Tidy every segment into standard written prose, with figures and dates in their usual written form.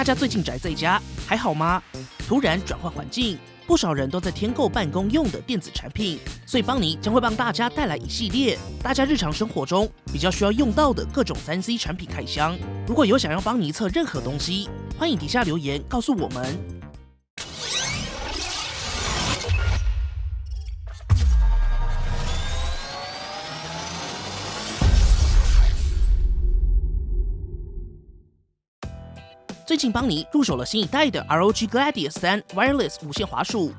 大家最近宅在家还好吗？突然转换环境，不少人都在添购办公用的电子产品，所以邦尼将会帮大家带来一系列大家日常生活中比较需要用到的各种3C 产品开箱。如果有想要帮尼测任何东西，欢迎底下留言告诉我们。最近邦尼入手了新一代的 ROG Gladius 3 Wireless 无线滑鼠。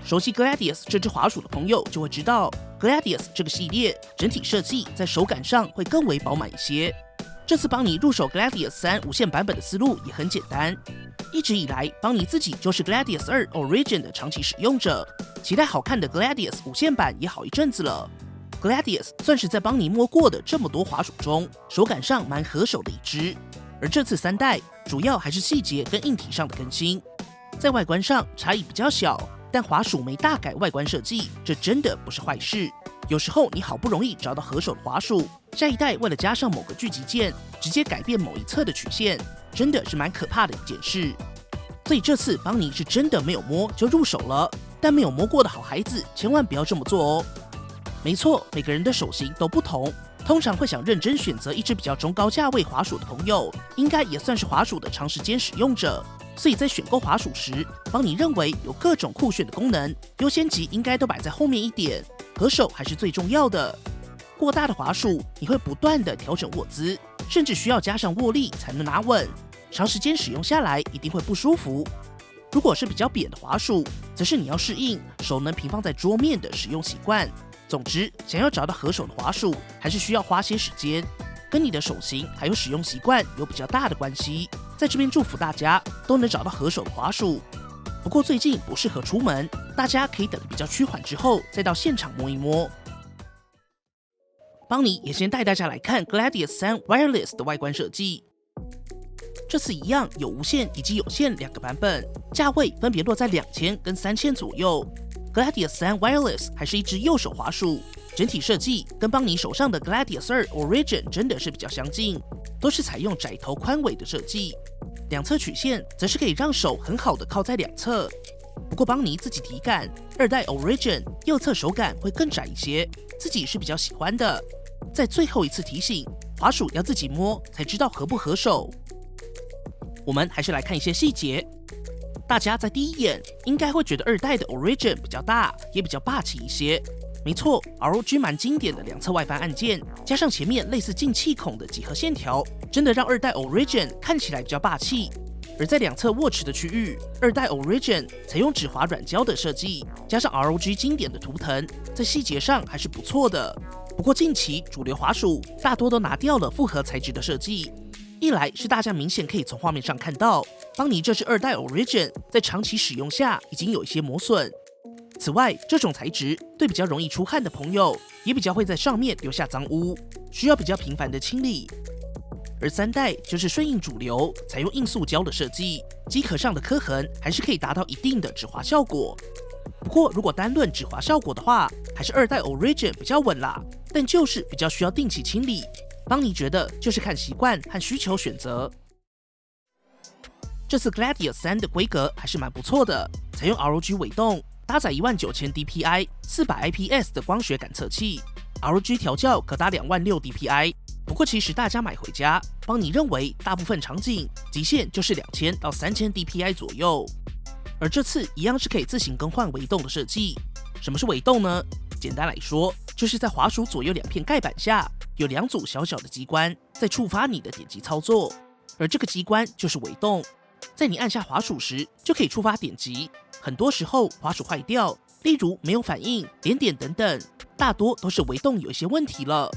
熟悉 Gladius 这支滑鼠的朋友就会知道 ，Gladius 这个系列整体设计在手感上会更为饱满一些。这次邦尼入手 Gladius 3无线版本的思路也很简单，一直以来邦尼自己就是 Gladius 2 Origin 的长期使用者，期待好看的 Gladius 无线版也好一阵子了。Gladius 算是在邦尼摸过的这么多滑鼠中，手感上蛮合手的一支。而这次3代主要还是细节跟硬体上的更新，在外观上差异比较小，但滑鼠没大改外观设计，这真的不是坏事。有时候你好不容易找到合手的滑鼠，下一代为了加上某个聚集键，直接改变某一侧的曲线，真的是蛮可怕的一件事。所以这次邦尼是真的没有摸就入手了，但没有摸过的好孩子千万不要这么做哦。没错，每个人的手型都不同。通常会想认真选择一支比较中高价位滑鼠的朋友，应该也算是滑鼠的长时间使用者，所以在选购滑鼠时，邦尼认为有各种酷炫的功能，优先级应该都摆在后面一点，合手还是最重要的。过大的滑鼠，你会不断的调整握姿，甚至需要加上握力才能拿稳，长时间使用下来一定会不舒服。如果是比较扁的滑鼠，则是你要适应手能平放在桌面的使用习惯。总之，想要找到合手的滑鼠，还是需要花些时间，跟你的手型还有使用习惯有比较大的关系。在这边祝福大家都能找到合手的滑鼠。不过最近不适合出门，大家可以等比较趋缓之后再到现场摸一摸。邦尼也先带大家来看 Gladius 3 Wireless 的外观设计。这次一样有无线以及有线2个版本，价位分别落在2000跟3000左右。Gladius 3 Wireless 还是一支右手滑鼠，整体设计跟邦尼手上的 Gladius 2 Origin 真的是比较相近，都是采用窄头宽尾的设计，两侧曲线则是可以让手很好的靠在两侧。不过邦尼自己体感，2代 Origin 右侧手感会更窄一些，自己是比较喜欢的。在最后一次提醒，滑鼠要自己摸才知道合不合手。我们还是来看一些细节。大家在第一眼应该会觉得2代的 Origin 比较大，也比较霸气一些。没错 ，ROG 蛮经典的两侧外翻按键，加上前面类似进气孔的几何线条，真的让2代 Origin 看起来比较霸气。而在两侧握持的区域，2代 Origin 采用指滑软胶的设计，加上 ROG 经典的图腾，在细节上还是不错的。不过近期主流滑鼠大多都拿掉了复合材质的设计。一来是大家明显可以从画面上看到，邦尼这支2代 Origin 在长期使用下已经有一些磨损。此外，这种材质对比较容易出汗的朋友，也比较会在上面留下脏污，需要比较频繁的清理。而3代就是顺应主流，采用硬塑胶的设计，机壳上的刻痕还是可以达到一定的指滑效果。不过，如果单论指滑效果的话，还是2代 Origin 比较稳啦，但就是比较需要定期清理。邦尼觉得就是看习惯和需求选择。这次 Gladius 3的规格还是蛮不错的，采用 ROG 尾动，搭载19000 DPI 400 IPS 的光学感测器 ，ROG 调校可达26000 DPI。不过其实大家买回家，邦尼认为大部分场景极限就是2000到3000 DPI 左右。而这次一样是可以自行更换微动的设计。什么是微动呢？简单来说，就是在滑鼠左右2片盖板下，有2组小小的机关在触发你的点击操作，而这个机关就是微动。在你按下滑鼠时，就可以触发点击。很多时候滑鼠坏掉，例如没有反应、点点等等，大多都是微动有一些问题了。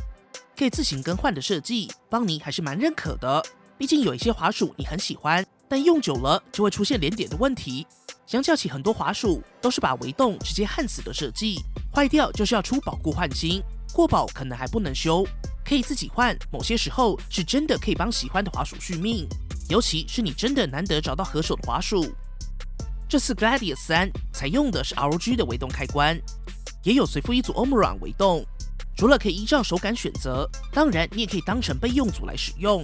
可以自行更换的设计，邦尼还是蛮认可的。毕竟有一些滑鼠你很喜欢，但用久了就会出现连点的问题。相较起很多滑鼠都是把微动直接焊死的设计，坏掉就是要出保固换新，过保可能还不能修，可以自己换。某些时候是真的可以帮喜欢的滑鼠续命，尤其是你真的难得找到合手的滑鼠。这次 Gladius 3采用的是 ROG 的微动开关，也有随附一组 Omron 微动。除了可以依照手感选择，当然你也可以当成备用组来使用。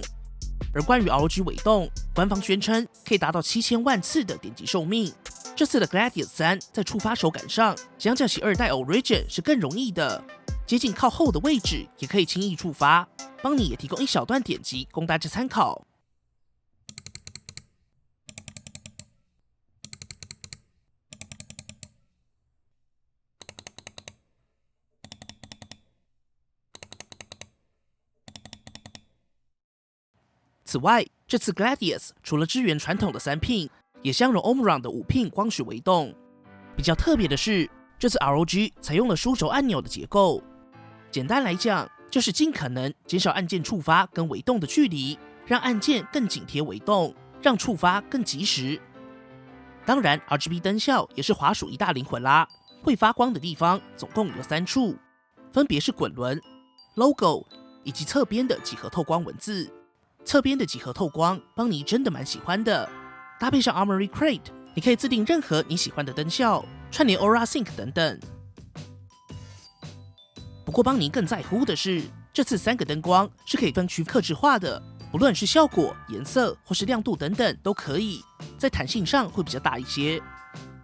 而关于 ROG 尾动，官方宣称可以达到7000万次的点击寿命。这次的 Gladius 3在触发手感上，相较起2代 Origin 是更容易的，接近靠后的位置也可以轻易触发。邦尼也提供一小段点击供大家参考。此外，这次 Gladius 除了支援传统的3 pin， 也相容 Omron 的5 pin 光学微动。比较特别的是，这次 ROG 采用了书轴按钮的结构。简单来讲，就是尽可能减少按键触发跟微动的距离，让按键更紧贴微动，让触发更及时。当然 ，RGB 灯效也是滑鼠一大灵魂啦。会发光的地方总共有3处，分别是滚轮、logo 以及侧边的几何透光文字。侧边的几何透光，邦尼真的蛮喜欢的。搭配上 Armoury Crate， 你可以自定任何你喜欢的灯效，串联 Aura Sync 等等。不过邦尼更在乎的是，这次3个灯光是可以分区客制化的，不论是效果、颜色或是亮度等等都可以，在弹性上会比较大一些。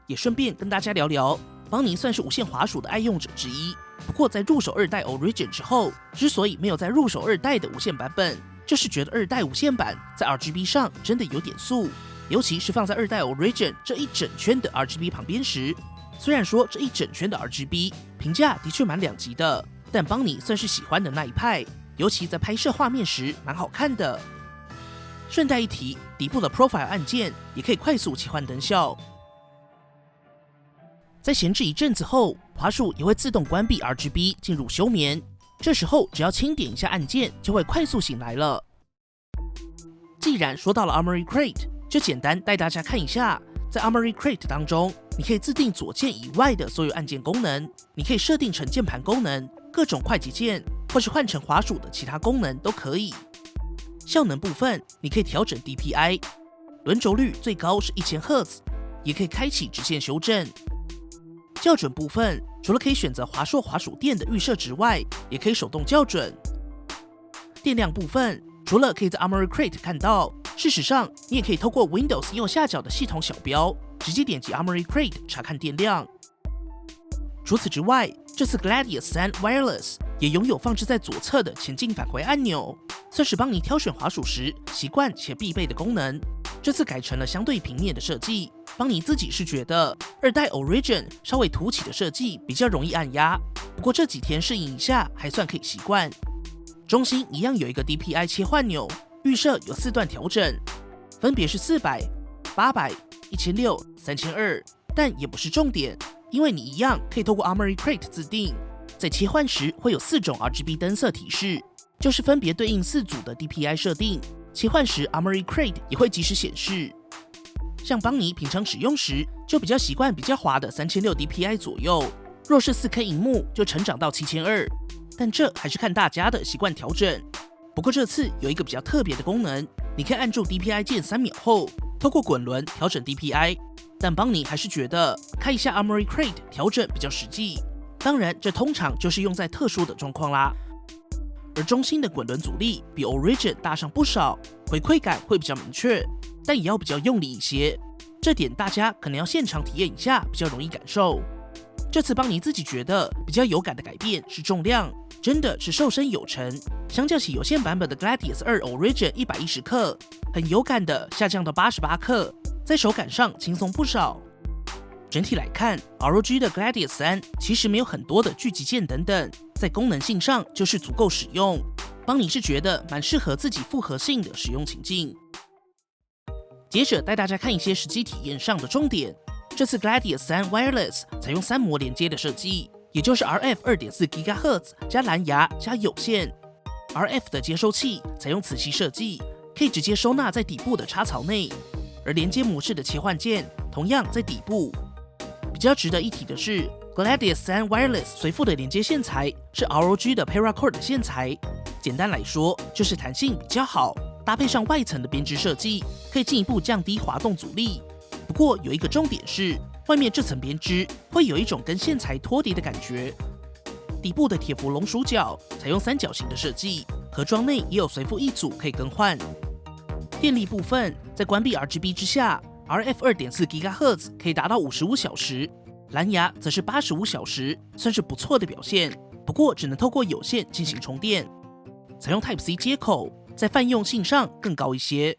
也顺便跟大家聊聊，邦尼算是无线滑鼠的爱用者之一。不过在入手2代 Origin 之后，之所以没有再入手2代的无线版本，就是觉得2代无线版在 RGB 上真的有点素，尤其是放在2代 Origin 这一整圈的 RGB 旁边时。虽然说这一整圈的 RGB 评价的确蛮两极的，但邦尼算是喜欢的那一派，尤其在拍摄画面时蛮好看的。顺带一提，底部的 Profile 按键也可以快速切换灯效。在闲置一阵子后，滑鼠也会自动关闭 RGB 进入休眠。这时候只要轻点一下按键，就会快速醒来了。既然说到了 Armoury Crate， 就简单带大家看一下，在 Armoury Crate 当中，你可以自定左键以外的所有按键功能，你可以设定成键盘功能、各种快捷键，或是换成滑鼠的其他功能都可以。效能部分，你可以调整 DPI， 轮轴率最高是1000赫兹，也可以开启直线修正。校准部分，除了可以选择华硕滑鼠垫的预设值外，也可以手动校准。电量部分，除了可以在 Armoury Crate 看到，事实上你也可以透过 Windows 右下角的系统小标，直接点击 Armoury Crate 查看电量。除此之外，这次 Gladius 3 Wireless 也拥有放置在左侧的前进返回按钮，算是帮你挑选滑鼠时习惯且必备的功能。这次改成了相对平面的设计，邦尼自己是觉得2代 Origin 稍微凸起的设计比较容易按压，不过这几天适应一下还算可以习惯。中心一样有一个 DPI 切换钮，预设有4段调整，分别是400、800、1600、3200，但也不是重点，因为你一样可以透过 Armoury Crate 自定，在切换时会有4种 RGB 灯色提示，就是分别对应4组的 DPI 设定。切换时 Armoury Crate 也会及时显示。像邦尼平常使用时，就比较习惯比较滑的3600 DPI 左右，若是4K 萤幕就成长到7200，但这还是看大家的习惯调整。不过这次有一个比较特别的功能，你可以按住 DPI 键3秒后，透过滚轮调整 DPI， 但邦尼还是觉得开一下 Armoury Crate 调整比较实际。当然，这通常就是用在特殊的状况啦。而中心的滚轮阻力比 Origin 大上不少，回馈感会比较明确，但也要比较用力一些，这点大家可能要现场体验一下，比较容易感受。这次邦尼自己觉得比较有感的改变是重量，真的是瘦身有成，相较起有线版本的 Gladius 2 Origin 110克，很有感的下降到88克，在手感上轻松不少。整体来看 ，ROG 的 Gladius 3其实没有很多的聚集键等等，在功能性上就是足够使用。邦尼是觉得蛮适合自己复合性的使用情境。接着带大家看一些实际体验上的重点。这次 Gladius 3 Wireless 采用3模连接的设计，也就是 RF 2.4 GHz 加蓝牙加有线。RF 的接收器采用磁吸设计，可以直接收纳在底部的插槽内，而连接模式的切换键同样在底部。比较值得一提的是 ，Gladius 3 Wireless 随附的连接线材是 ROG 的 Paracord 的线材，简单来说就是弹性比较好，搭配上外层的编织设计，可以进一步降低滑动阻力。不过有一个重点是，外面这层编织会有一种跟线材脱离的感觉。底部的铁氟龙鼠角采用3角形的设计，盒装内也有随附一组可以更换。电力部分，在关闭 RGB 之下 ，RF 2.4 GHz 可以达到55小时，蓝牙则是85小时，算是不错的表现。不过只能透过有线进行充电。采用 Type C 接口，在泛用性上更高一些。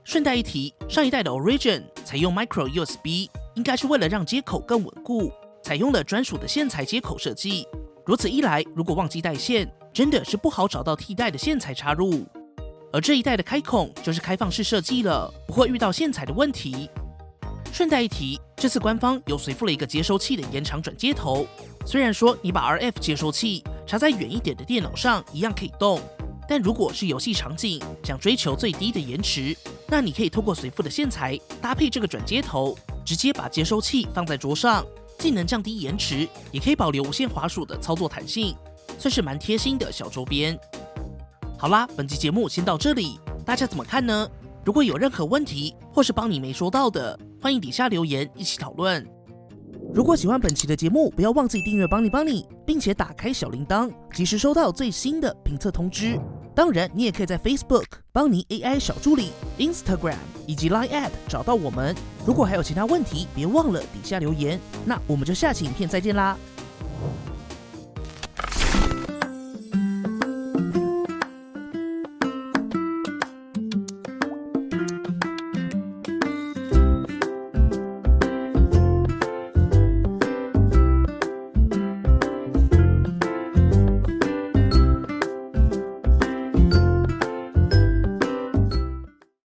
顺带一提，上一代的 Origin 采用 Micro USB， 应该是为了让接口更稳固，采用了专属的线材接口设计。如此一来，如果忘记带线，真的是不好找到替代的线材插入。而这一代的开孔就是开放式设计了，不会遇到线材的问题。顺带一提，这次官方有随附了一个接收器的延长转接头，虽然说你把 RF 接收器插在远一点的电脑上一样可以动，但如果是游戏场景想追求最低的延迟，那你可以透过随附的线材搭配这个转接头，直接把接收器放在桌上，既能降低延迟，也可以保留无线滑鼠的操作弹性，算是蛮贴心的小周边。好啦，本期节目先到这里，大家怎么看呢？如果有任何问题或是帮你没说到的，欢迎底下留言一起讨论。如果喜欢本期的节目，不要忘记订阅帮你，并且打开小铃铛，及时收到最新的评测通知。当然，你也可以在 Facebook 帮你 AI 小助理、Instagram 以及 Line@ 找到我们。如果还有其他问题，别忘了底下留言。那我们就下期影片再见啦。